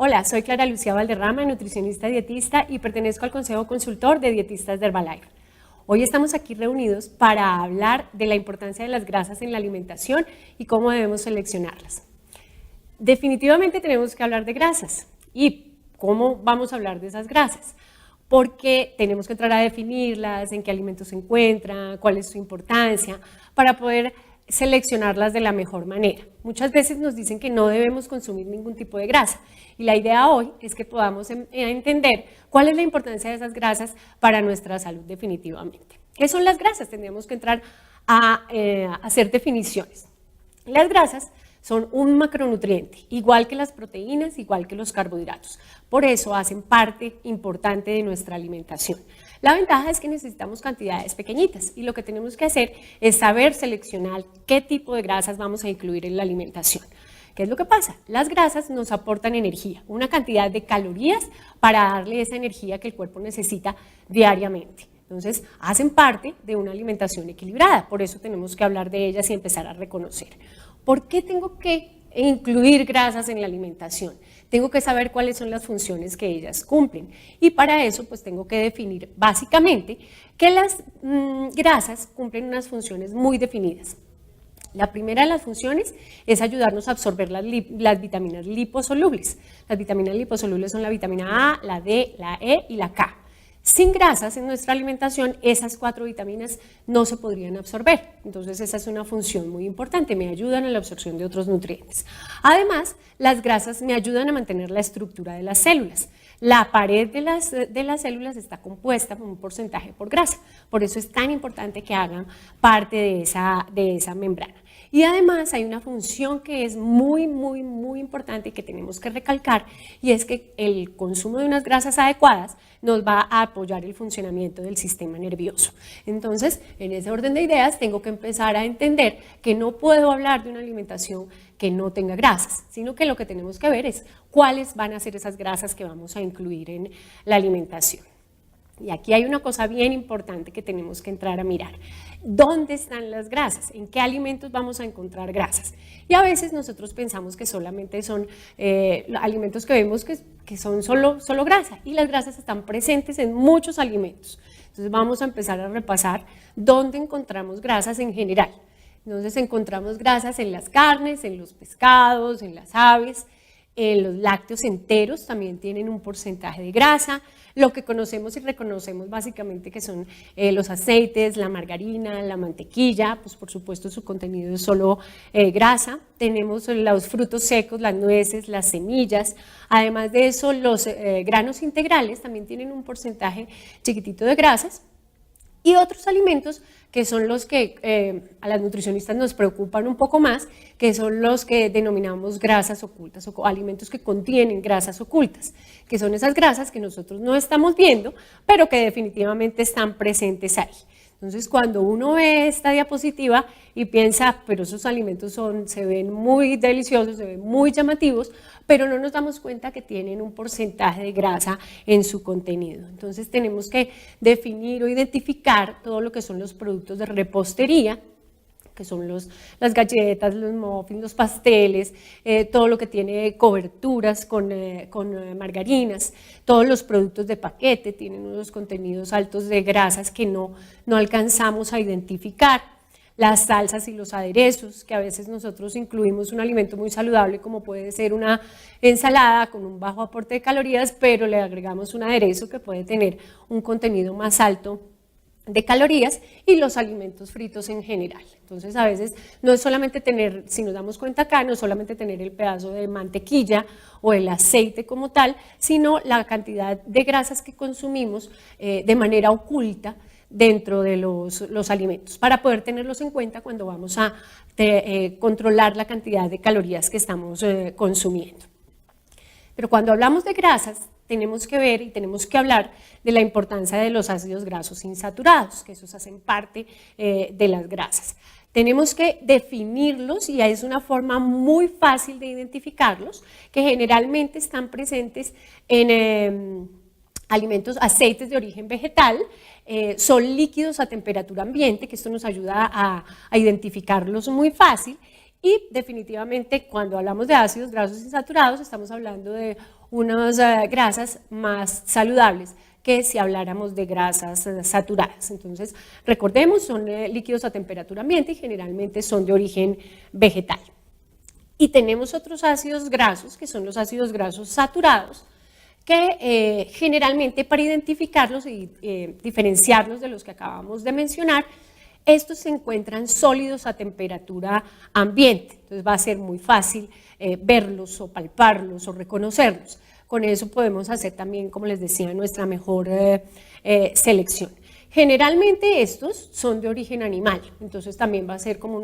Hola, soy Clara Lucía Valderrama, nutricionista dietista y pertenezco al Consejo Consultor de Dietistas de Herbalife. Hoy estamos aquí reunidos para hablar de la importancia de las grasas en la alimentación y cómo debemos seleccionarlas. Definitivamente tenemos que hablar de grasas y cómo vamos a hablar de esas grasas, porque tenemos que entrar a definirlas, en qué alimentos se encuentran, cuál es su importancia, para poder seleccionarlas de la mejor manera. Muchas veces nos dicen que no debemos consumir ningún tipo de grasa y la idea hoy es que podamos entender cuál es la importancia de esas grasas para nuestra salud definitivamente. ¿Qué son las grasas? Tendríamos que entrar a hacer definiciones. Las grasas son un macronutriente, igual que las proteínas, igual que los carbohidratos. Por eso hacen parte importante de nuestra alimentación. La ventaja es que necesitamos cantidades pequeñitas y lo que tenemos que hacer es saber seleccionar qué tipo de grasas vamos a incluir en la alimentación. ¿Qué es lo que pasa? Las grasas nos aportan energía, una cantidad de calorías para darle esa energía que el cuerpo necesita diariamente. Entonces, hacen parte de una alimentación equilibrada, por eso tenemos que hablar de ellas y empezar a reconocer. ¿Por qué tengo que incluir grasas en la alimentación? Tengo que saber cuáles son las funciones que ellas cumplen y para eso pues tengo que definir básicamente que las grasas cumplen unas funciones muy definidas. La primera de las funciones es ayudarnos a absorber las vitaminas liposolubles. Las vitaminas liposolubles son la vitamina A, la D, la E y la K. Sin grasas en nuestra alimentación, esas 4 vitaminas no se podrían absorber. Entonces, esa es una función muy importante, me ayudan en la absorción de otros nutrientes. Además, las grasas me ayudan a mantener la estructura de las células. La pared de las células está compuesta por un porcentaje por grasa. Por eso es tan importante que hagan parte de esa membrana. Y además hay una función que es muy importante y que tenemos que recalcar y es que el consumo de unas grasas adecuadas nos va a apoyar el funcionamiento del sistema nervioso. Entonces, en ese orden de ideas tengo que empezar a entender que no puedo hablar de una alimentación que no tenga grasas, sino que lo que tenemos que ver es cuáles van a ser esas grasas que vamos a incluir en la alimentación. Y aquí hay una cosa bien importante que tenemos que entrar a mirar. ¿Dónde están las grasas? ¿En qué alimentos vamos a encontrar grasas? Y a veces nosotros pensamos que solamente son alimentos que vemos que son solo grasa y las grasas están presentes en muchos alimentos. Entonces vamos a empezar a repasar dónde encontramos grasas en general. Entonces encontramos grasas en las carnes, en los pescados, en las aves, en los lácteos enteros también tienen un porcentaje de grasa. Lo que conocemos y reconocemos básicamente que son los aceites, la margarina, la mantequilla, pues por supuesto su contenido es solo grasa. Tenemos los frutos secos, las nueces, las semillas. Además de eso, los granos integrales también tienen un porcentaje chiquitito de grasas. Y otros alimentos que son los que a las nutricionistas nos preocupan un poco más, que son los que denominamos grasas ocultas o alimentos que contienen grasas ocultas, que son esas grasas que nosotros no estamos viendo, pero que definitivamente están presentes ahí. Entonces, cuando uno ve esta diapositiva y piensa, pero esos alimentos se ven muy deliciosos, se ven muy llamativos, pero no nos damos cuenta que tienen un porcentaje de grasa en su contenido. Entonces, tenemos que definir o identificar todo lo que son los productos de repostería, que son las galletas, los muffins, los pasteles, todo lo que tiene coberturas con margarinas, todos los productos de paquete tienen unos contenidos altos de grasas que no alcanzamos a identificar. Las salsas y los aderezos, que a veces nosotros incluimos un alimento muy saludable como puede ser una ensalada con un bajo aporte de calorías, pero le agregamos un aderezo que puede tener un contenido más alto de calorías y los alimentos fritos en general. Entonces a veces no es solamente tener, si nos damos cuenta acá, no es solamente tener el pedazo de mantequilla o el aceite como tal, sino la cantidad de grasas que consumimos de manera oculta dentro de los alimentos, para poder tenerlos en cuenta cuando vamos a controlar la cantidad de calorías que estamos consumiendo. Pero cuando hablamos de grasas, tenemos que ver y tenemos que hablar de la importancia de los ácidos grasos insaturados, que esos hacen parte de las grasas. Tenemos que definirlos y es una forma muy fácil de identificarlos, que generalmente están presentes en alimentos, aceites de origen vegetal, son líquidos a temperatura ambiente, que esto nos ayuda a identificarlos muy fácil, Y definitivamente cuando hablamos de ácidos grasos insaturados estamos hablando de unas grasas más saludables que si habláramos de grasas saturadas. Entonces, recordemos, son líquidos a temperatura ambiente y generalmente son de origen vegetal. Y tenemos otros ácidos grasos, que son los ácidos grasos saturados, que generalmente para identificarlos y diferenciarlos de los que acabamos de mencionar, estos se encuentran sólidos a temperatura ambiente. Entonces va a ser muy fácil verlos o palparlos o reconocerlos. Con eso podemos hacer también, como les decía, nuestra mejor selección. Generalmente estos son de origen animal, entonces también va a ser como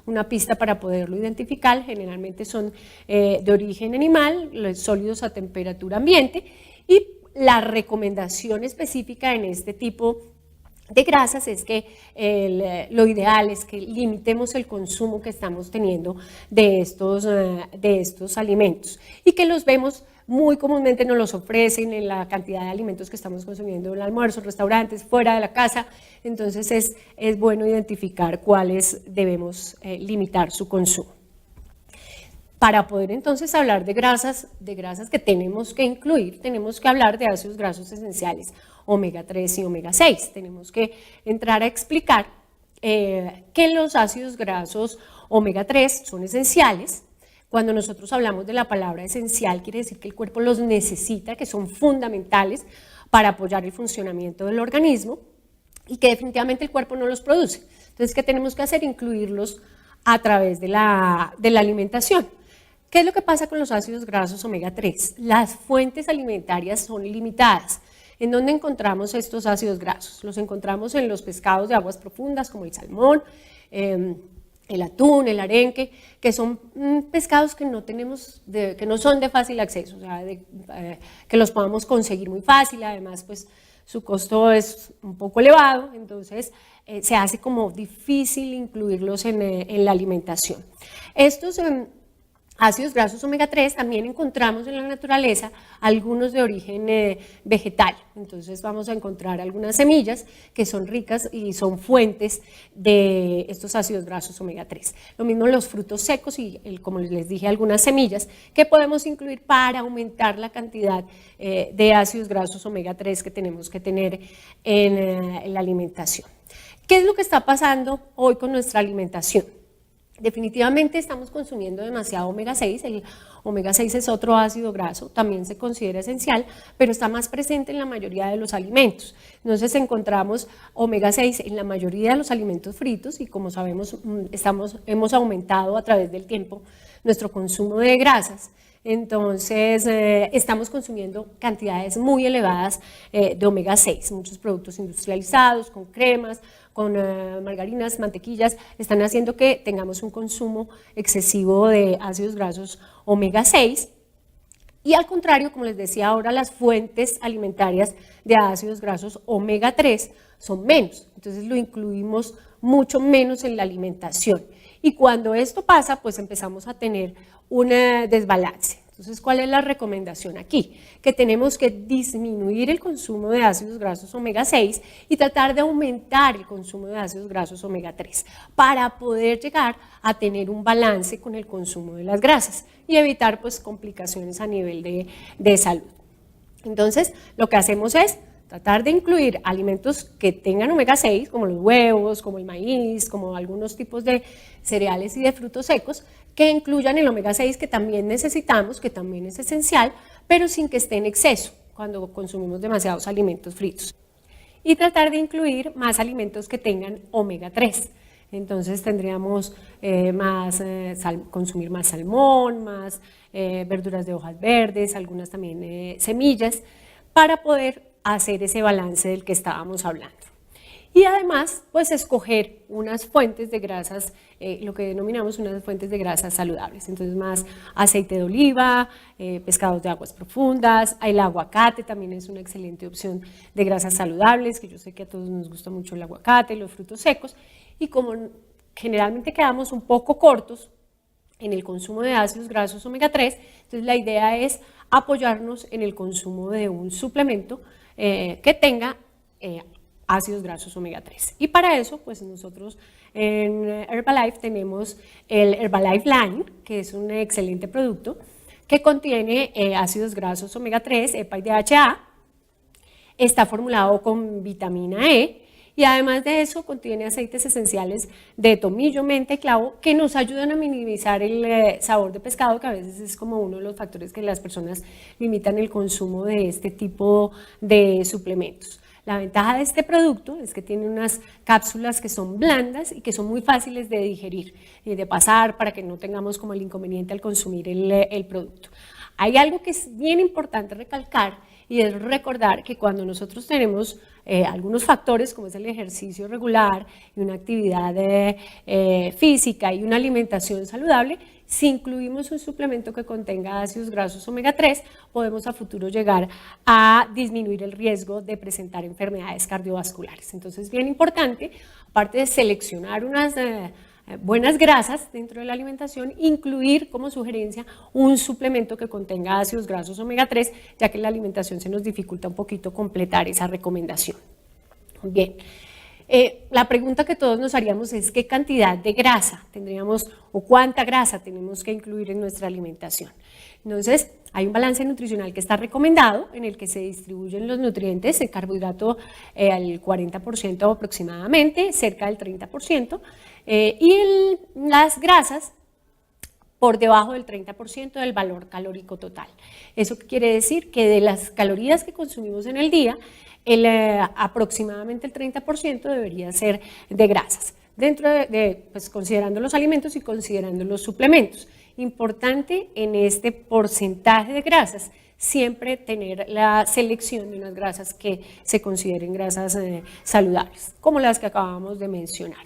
una pista para poderlo identificar. Generalmente son de origen animal, sólidos a temperatura ambiente, y la recomendación específica en este tipo de grasas es que lo ideal es que limitemos el consumo que estamos teniendo de estos alimentos y que los vemos muy comúnmente, nos los ofrecen en la cantidad de alimentos que estamos consumiendo en el almuerzo, restaurantes, fuera de la casa. Entonces es bueno identificar cuáles debemos limitar su consumo. Para poder entonces hablar de grasas que tenemos que incluir, tenemos que hablar de ácidos grasos esenciales, omega 3 y omega 6. Tenemos que entrar a explicar que los ácidos grasos omega 3 son esenciales. Cuando nosotros hablamos de la palabra esencial, quiere decir que el cuerpo los necesita, que son fundamentales para apoyar el funcionamiento del organismo y que definitivamente el cuerpo no los produce. Entonces, ¿qué tenemos que hacer? Incluirlos a través de la alimentación. ¿Qué es lo que pasa con los ácidos grasos omega 3? Las fuentes alimentarias son limitadas. ¿En dónde encontramos estos ácidos grasos? Los encontramos en los pescados de aguas profundas como el salmón, el atún, el arenque, que son pescados que que no son de fácil acceso, o sea, que los podamos conseguir muy fácil. Además, pues su costo es un poco elevado, entonces se hace como difícil incluirlos en la alimentación. Estos ácidos grasos omega 3 también encontramos en la naturaleza algunos de origen vegetal. Entonces vamos a encontrar algunas semillas que son ricas y son fuentes de estos ácidos grasos omega 3. Lo mismo los frutos secos y, como les dije, algunas semillas que podemos incluir para aumentar la cantidad de ácidos grasos omega 3 que tenemos que tener en la alimentación. ¿Qué es lo que está pasando hoy con nuestra alimentación? Definitivamente estamos consumiendo demasiado omega 6, el omega 6 es otro ácido graso, también se considera esencial, pero está más presente en la mayoría de los alimentos. Entonces encontramos omega 6 en la mayoría de los alimentos fritos y como sabemos hemos aumentado a través del tiempo nuestro consumo de grasas. Entonces estamos consumiendo cantidades muy elevadas de omega 6, muchos productos industrializados, con cremas, con margarinas, mantequillas, están haciendo que tengamos un consumo excesivo de ácidos grasos omega 6. Y al contrario, como les decía ahora, las fuentes alimentarias de ácidos grasos omega 3 son menos, entonces lo incluimos mucho menos en la alimentación. Y cuando esto pasa, pues empezamos a tener un desbalance. Entonces, ¿cuál es la recomendación aquí? Que tenemos que disminuir el consumo de ácidos grasos omega 6 y tratar de aumentar el consumo de ácidos grasos omega 3 para poder llegar a tener un balance con el consumo de las grasas y evitar pues complicaciones a nivel de salud. Entonces, lo que hacemos es tratar de incluir alimentos que tengan omega 6, como los huevos, como el maíz, como algunos tipos de cereales y de frutos secos, que incluyan el omega 6 que también necesitamos, que también es esencial, pero sin que esté en exceso cuando consumimos demasiados alimentos fritos. Y tratar de incluir más alimentos que tengan omega 3. Entonces tendríamos consumir más salmón, más verduras de hojas verdes, algunas también semillas, para poder hacer ese balance del que estábamos hablando. Y además, pues escoger unas fuentes de grasas, lo que denominamos unas fuentes de grasas saludables. Entonces, más aceite de oliva, pescados de aguas profundas, el aguacate también es una excelente opción de grasas saludables, que yo sé que a todos nos gusta mucho el aguacate, los frutos secos, y como generalmente quedamos un poco cortos en el consumo de ácidos grasos omega 3, entonces la idea es apoyarnos en el consumo de un suplemento que tenga ácidos grasos omega 3. Y para eso, pues nosotros en Herbalife tenemos el Herbalife Line, que es un excelente producto que contiene ácidos grasos omega 3, EPA y DHA, está formulado con vitamina E y además de eso contiene aceites esenciales de tomillo, menta y clavo que nos ayudan a minimizar el sabor de pescado, que a veces es como uno de los factores que las personas limitan el consumo de este tipo de suplementos. La ventaja de este producto es que tiene unas cápsulas que son blandas y que son muy fáciles de digerir y de pasar para que no tengamos como el inconveniente al consumir el producto. Hay algo que es bien importante recalcar y es recordar que cuando nosotros tenemos algunos factores como es el ejercicio regular y una actividad física y una alimentación saludable, si incluimos un suplemento que contenga ácidos grasos omega 3, podemos a futuro llegar a disminuir el riesgo de presentar enfermedades cardiovasculares. Entonces, bien importante, aparte de seleccionar unas buenas grasas dentro de la alimentación, incluir como sugerencia un suplemento que contenga ácidos grasos omega 3, ya que en la alimentación se nos dificulta un poquito completar esa recomendación. Bien. La pregunta que todos nos haríamos es qué cantidad de grasa tendríamos o cuánta grasa tenemos que incluir en nuestra alimentación. Entonces, hay un balance nutricional que está recomendado en el que se distribuyen los nutrientes, el carbohidrato al 40% aproximadamente, cerca del 30%, y las grasas por debajo del 30% del valor calórico total. ¿Eso qué quiere decir? Que de las calorías que consumimos en el día, aproximadamente el 30% debería ser de grasas, dentro pues, considerando los alimentos y considerando los suplementos. Importante en este porcentaje de grasas siempre tener la selección de unas grasas que se consideren grasas saludables, como las que acabamos de mencionar.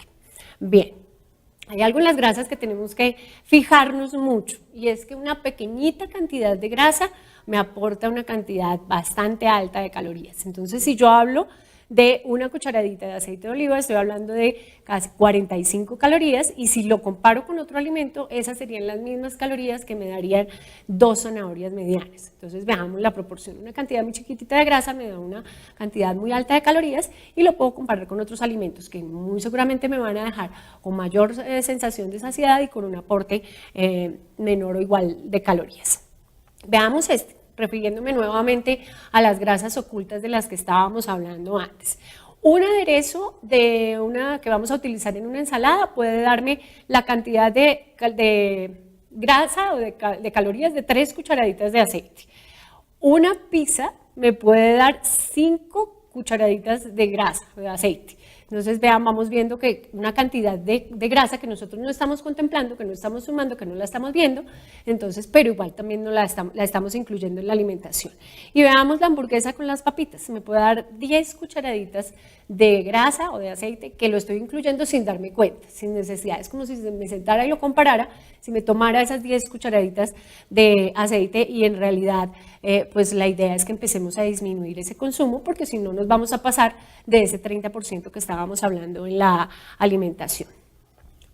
Bien, hay algo en las grasas que tenemos que fijarnos mucho y es que una pequeñita cantidad de grasa me aporta una cantidad bastante alta de calorías. Entonces, si yo hablo de una cucharadita de aceite de oliva, estoy hablando de casi 45 calorías y si lo comparo con otro alimento, esas serían las mismas calorías que me darían 2 zanahorias medianas. Entonces veamos la proporción, una cantidad muy chiquitita de grasa me da una cantidad muy alta de calorías y lo puedo comparar con otros alimentos que muy seguramente me van a dejar con mayor sensación de saciedad y con un aporte menor o igual de calorías. Veamos este, refiriéndome nuevamente a las grasas ocultas de las que estábamos hablando antes. Un aderezo que vamos a utilizar en una ensalada puede darme la cantidad de grasa o de calorías de 3 cucharaditas de aceite. Una pizza me puede dar 5 cucharaditas de grasa o de aceite. Entonces vamos viendo que una cantidad de grasa que nosotros no estamos contemplando, que no estamos sumando, que no la estamos viendo, entonces, pero igual también no la estamos incluyendo en la alimentación. Y veamos la hamburguesa con las papitas, me puede dar 10 cucharaditas de grasa o de aceite que lo estoy incluyendo sin darme cuenta, sin necesidad. Es como si me sentara y lo comparara, si me tomara esas 10 cucharaditas de aceite y en realidad pues la idea es que empecemos a disminuir ese consumo porque si no nos vamos a pasar de ese 30% que estábamos hablando en la alimentación.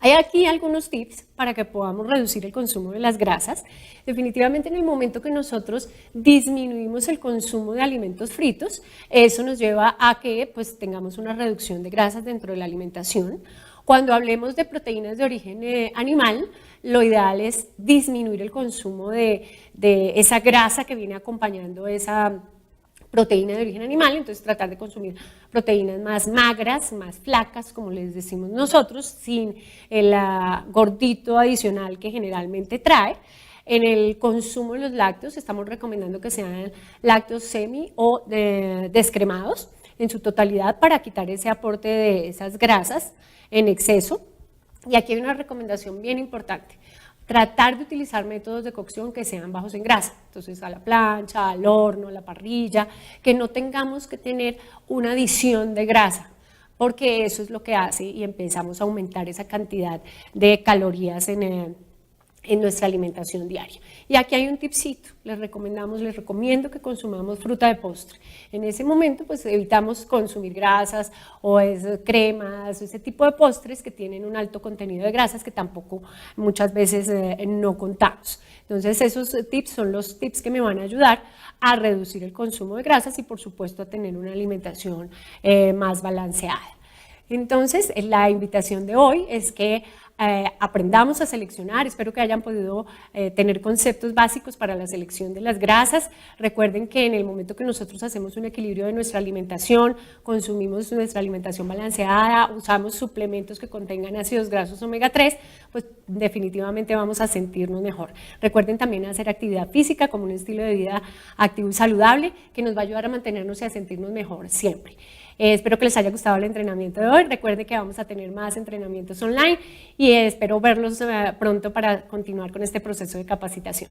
Hay aquí algunos tips para que podamos reducir el consumo de las grasas. Definitivamente en el momento que nosotros disminuimos el consumo de alimentos fritos, eso nos lleva a que pues, tengamos una reducción de grasas dentro de la alimentación. Cuando hablemos de proteínas de origen animal, lo ideal es disminuir el consumo de esa grasa que viene acompañando esa proteína de origen animal, entonces tratar de consumir proteínas más magras, más flacas, como les decimos nosotros, sin el gordito adicional que generalmente trae. En el consumo de los lácteos estamos recomendando que sean lácteos semi o descremados en su totalidad para quitar ese aporte de esas grasas en exceso. Y aquí hay una recomendación bien importante. Tratar de utilizar métodos de cocción que sean bajos en grasa, entonces a la plancha, al horno, a la parrilla, que no tengamos que tener una adición de grasa, porque eso es lo que hace y empezamos a aumentar esa cantidad de calorías en en nuestra alimentación diaria. Y aquí hay un tipcito, les recomiendo que consumamos fruta de postre. En ese momento pues evitamos consumir grasas o cremas, ese tipo de postres que tienen un alto contenido de grasas que tampoco muchas veces no contamos. Entonces esos tips son los tips que me van a ayudar a reducir el consumo de grasas y por supuesto a tener una alimentación más balanceada. Entonces, la invitación de hoy es que aprendamos a seleccionar, espero que hayan podido tener conceptos básicos para la selección de las grasas. Recuerden que en el momento que nosotros hacemos un equilibrio de nuestra alimentación, consumimos nuestra alimentación balanceada, usamos suplementos que contengan ácidos grasos omega 3, pues definitivamente vamos a sentirnos mejor. Recuerden también hacer actividad física como un estilo de vida activo y saludable que nos va a ayudar a mantenernos y a sentirnos mejor siempre. Espero que les haya gustado el entrenamiento de hoy. Recuerden que vamos a tener más entrenamientos online y espero verlos pronto para continuar con este proceso de capacitación.